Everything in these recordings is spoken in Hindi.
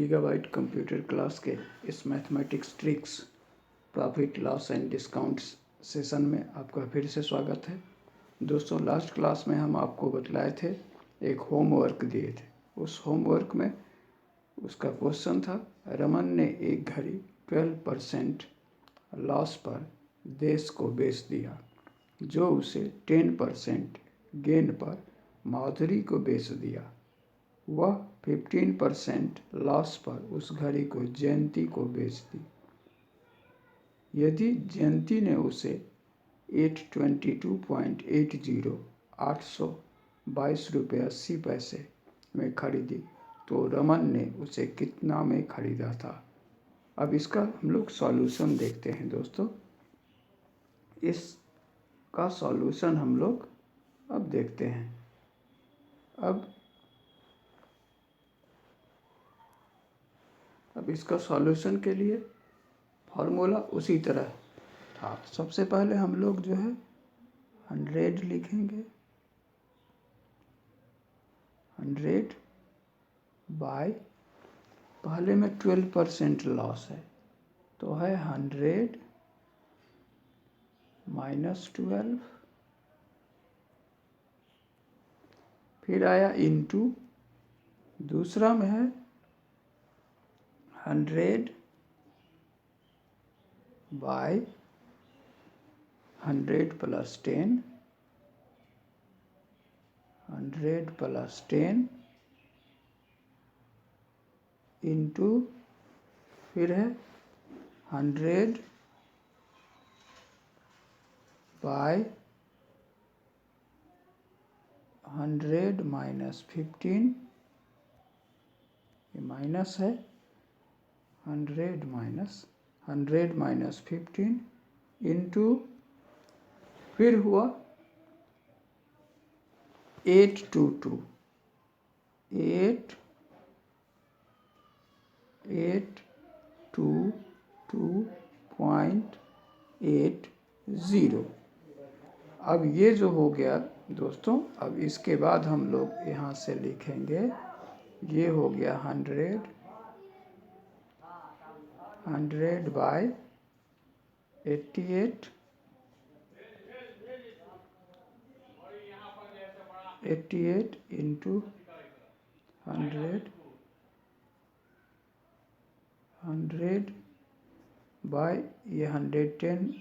गीगाबाइट कंप्यूटर क्लास के इस mathematics tricks profit loss and discounts session में आपका फिर से स्वागत है। दोस्तों, लास्ट क्लास में हम आपको बतलाए थे, एक होमवर्क दिए थे। उस होमवर्क में उसका क्वेश्चन था, रमन ने एक घड़ी 12% लॉस पर देश को बेच दिया, जो उसे 10% गेन पर माधुरी को बेच दिया। वह 15% लॉस पर उस घड़ी को जयंती को बेच दी। यदि जयंती ने उसे 822.80 ₹822.80 में खरीदी, तो रमन ने उसे कितना में खरीदा था। अब इसका हम लोग सॉल्यूशन देखते हैं। दोस्तों, इसका सॉल्यूशन हम लोग अब देखते हैं। अब इसका सॉल्यूशन के लिए फॉर्मूला उसी तरह था। सबसे पहले हम लोग जो है 100 लिखेंगे, 100 बाय, पहले में 12% लॉस है तो है 100 माइनस 12, फिर आया इनटू, दूसरा में है 100 बाय 100 प्लस 10, 100 प्लस 10 इंटू, फिर है 100 बाय 100 माइनस 15, ये माइनस है, 100 माइनस 15 इंटू, फिर हुआ 822.80। अब ये जो हो गया दोस्तों, अब इसके बाद हम लोग यहाँ से लिखेंगे, ये हो गया 100 बाय 88 इंटू 100 बाय ये 110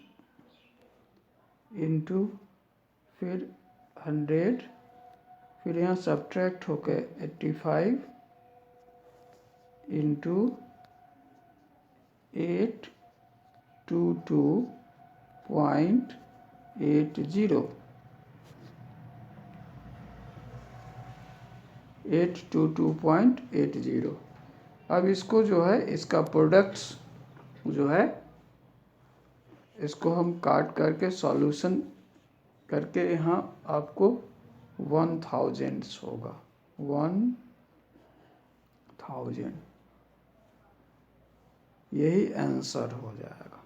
इंटू, फिर 100, फिर यहाँ सब्ट्रैक्ट होकर 85 इंटू 822.80। अब इसको जो है, इसका प्रोडक्ट्स जो है, इसको हम काट करके सॉल्यूशन करके यहाँ आपको 1000 होगा, 1000, यही आंसर हो जाएगा।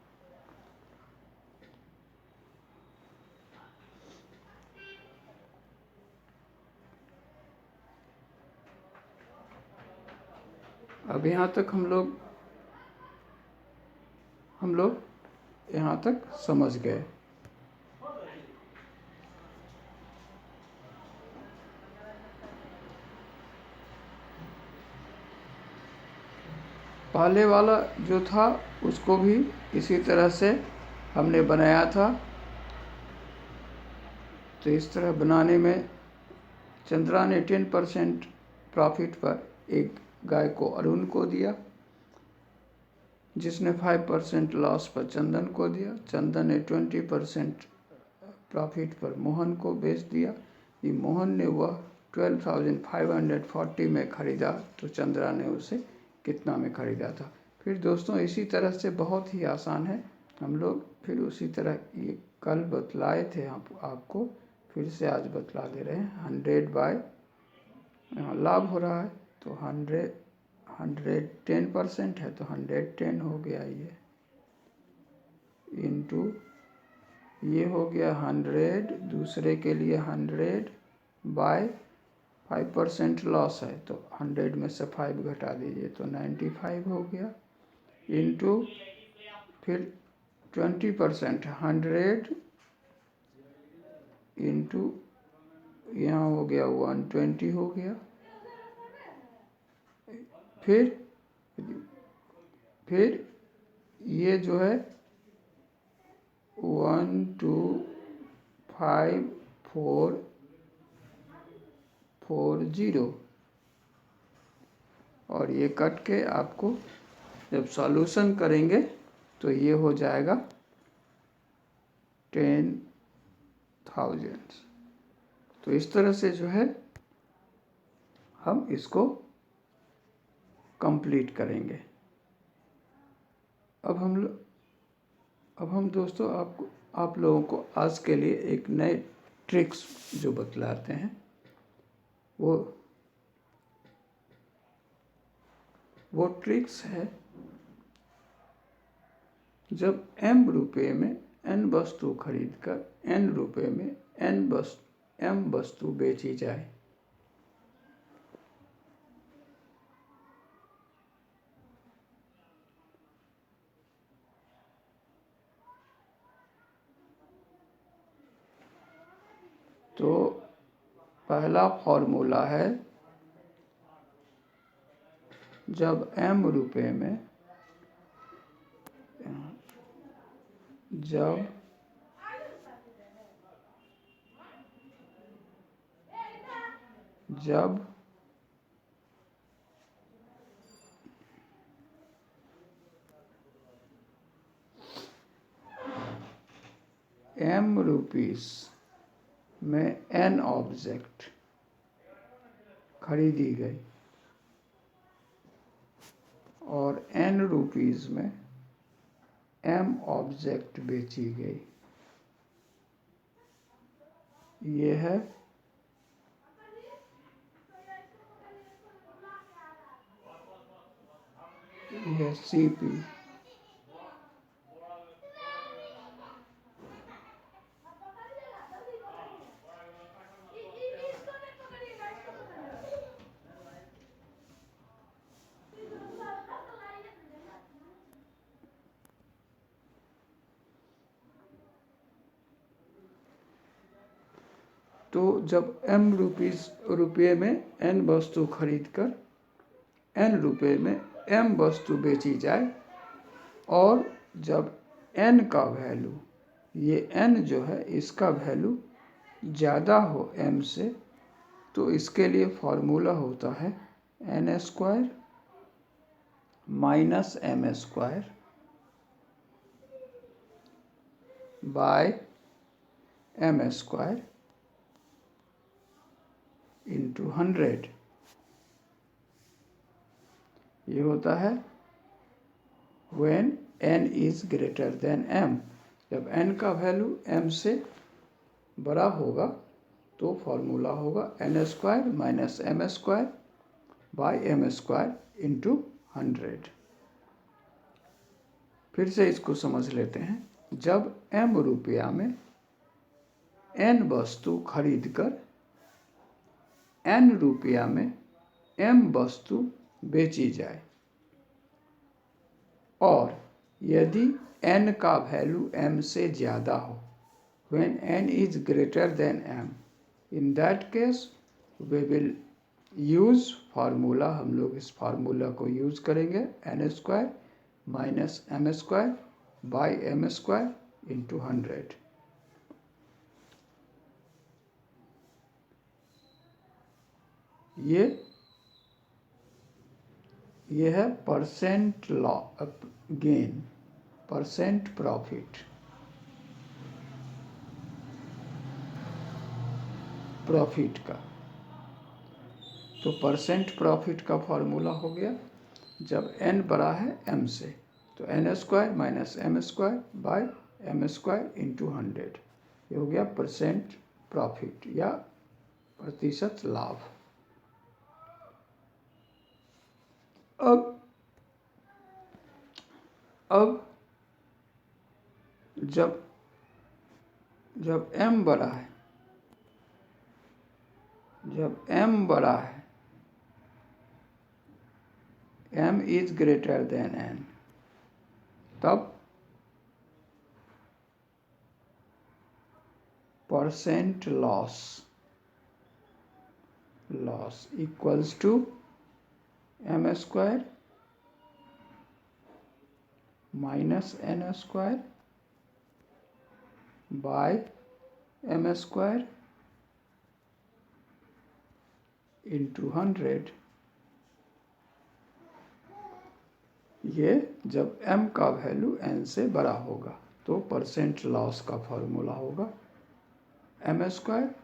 अब यहाँ तक हम लोग यहाँ तक समझ गए। पहले वाला जो था उसको भी इसी तरह से हमने बनाया था। तो इस तरह बनाने में चंद्रा ने 10% प्रॉफिट पर एक गाय को अरुण को दिया, जिसने 5% लॉस पर चंदन को दिया। चंदन ने 20% प्रॉफिट पर मोहन को बेच दिया। ये मोहन ने वह 12,540 में खरीदा, तो चंद्रा ने उसे कितना में खरीदा था। फिर दोस्तों, इसी तरह से बहुत ही आसान है। हम लोग फिर उसी तरह ये कल बतलाए थे आपको, फिर से आज बतला दे रहे हैं। 100 बाय, लाभ हो रहा है तो 110% है तो 110 हो गया ये, इंटू ये हो गया 100, दूसरे के लिए 100 बाय 5% लॉस है तो 100 में से 5 घटा दीजिए तो 95 हो गया, इंटू फिर 20%, 100 इंटू यहाँ हो गया 120 हो गया, फिर ये जो है 12540 और ये कट के आपको जब सॉल्यूशन करेंगे तो ये हो जाएगा 10,000। तो इस तरह से जो है हम इसको कंप्लीट करेंगे। अब हम दोस्तों आप लोगों को आज के लिए एक नए ट्रिक्स जो बतलाते हैं वो ट्रिक्स है, जब m रुपये में n वस्तु खरीदकर n रुपये में m वस्तु बेची जाए। तो पहला फॉर्मूला है, जब m रुपये में जब m रुपीस में n ऑब्जेक्ट खरीदी गई और n रुपीस में m ऑब्जेक्ट बेची गई, ये है CP। तो जब m रुपये में n वस्तु खरीदकर n रुपये में m वस्तु बेची जाए और जब n का वैल्यू, ये n जो है इसका वैल्यू ज़्यादा हो m से, तो इसके लिए फॉर्मूला होता है n² minus m² bye m² into 100। ये होता है when n is greater than m। जब n का वैल्यू m से बड़ा होगा तो फॉर्मूला होगा n² minus m² bye m² into 100। फिर से इसको समझ लेते हैं, जब m रुपया में n वस्तु खरीदकर n रुपया में m वस्तु बेची जाए और यदि n का वैल्यू m से ज़्यादा हो, when n is greater than m, in that case we will use formula, हम लोग इस फार्मूला को यूज़ करेंगे n² minus m² by m² into 100। ये है परसेंट गेन, परसेंट प्रॉफिट का। तो परसेंट प्रॉफिट का फॉर्मूला हो गया, जब n बड़ा है m से, तो n² minus m² bye m² into 100। ये हो गया परसेंट प्रॉफिट या प्रतिशत लाभ। अब जब m बड़ा है, जब m बड़ा है, m is greater than n, तब percent loss equals to m square minus n square by m square into 100। ये जब m का वैल्यू n से बड़ा होगा तो परसेंट लॉस का फॉर्मूला होगा m square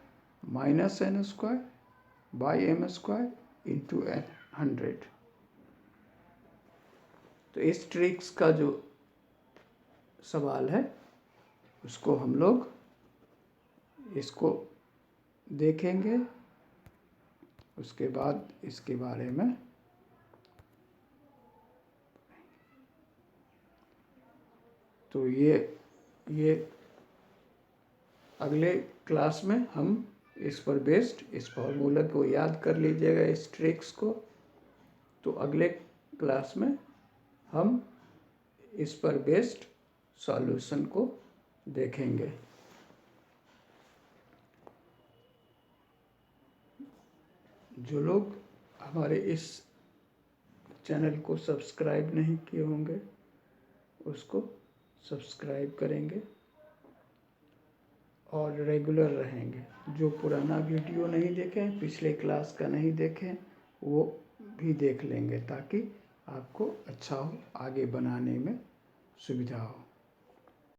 minus n square by m square into 100। तो इस ट्रिक्स का जो सवाल है उसको हम लोग इसको देखेंगे, उसके बाद इसके बारे में तो ये अगले क्लास में हम इस पर बेस्ड इस फॉर्मूला को याद कर लीजिएगा, इस ट्रिक्स को। तो अगले क्लास में हम इस पर बेस्ड सॉल्यूशन को देखेंगे। जो लोग हमारे इस चैनल को सब्सक्राइब नहीं किए होंगे उसको सब्सक्राइब करेंगे और रेगुलर रहेंगे। जो पुराना वीडियो नहीं देखें, पिछले क्लास का नहीं देखें, वो भी देख लेंगे ताकि आपको अच्छा हो, आगे बनाने में सुविधा हो।